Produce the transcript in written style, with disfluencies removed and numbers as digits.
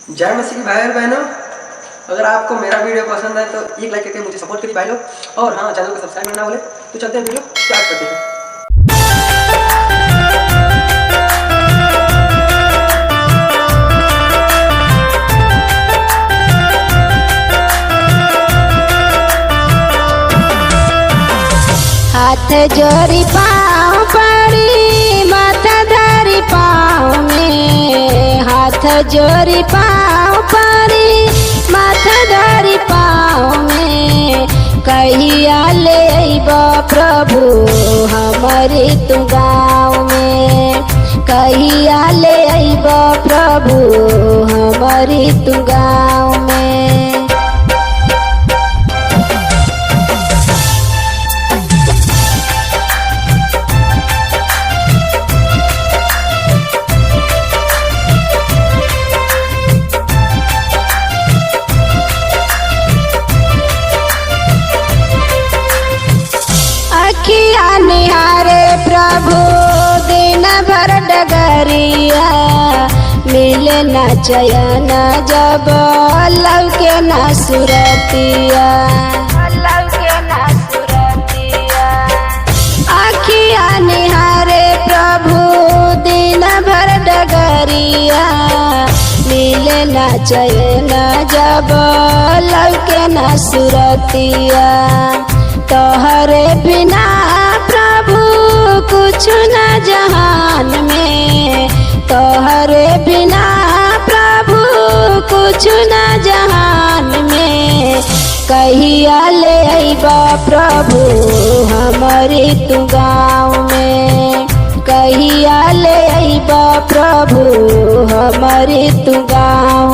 जय मसीह भाई और बहनों, अगर आपको मेरा वीडियो पसंद है तो एक लाइक करके मुझे सपोर्ट करिए भाई लोग। और हाँ, चैनल को सब्सक्राइब करना बोले तो चलते हैं, वीडियो स्टार्ट करते हैं। हाथ जोड़ी पाँव पड़ी, माथा धरी पाँव में। हाथ जोड़ी पाँव पड़ी, माथा धरी पाँव में। कहिया ले अइबा प्रभु हमारी तू गाँव में। कहिया ले अइबा प्रभु हमारी तू गाँव में। अखिया निहारे प्रभु दिन भर डगरिया। मिले न चयन जब लौके न सुरतिया। अखिया निहारे प्रभु दिन भर डगरिया। मिले न चयन जब लौके न सुरतिया। तोहरे बिना प्रभु कुछ न जहान में। तोहरे बिना प्रभु कुछ न जहान में। कहिया ले अइबा प्रभु हमारी तू गाँव में। कहिया ले अइबा प्रभु हमारी तू गाँव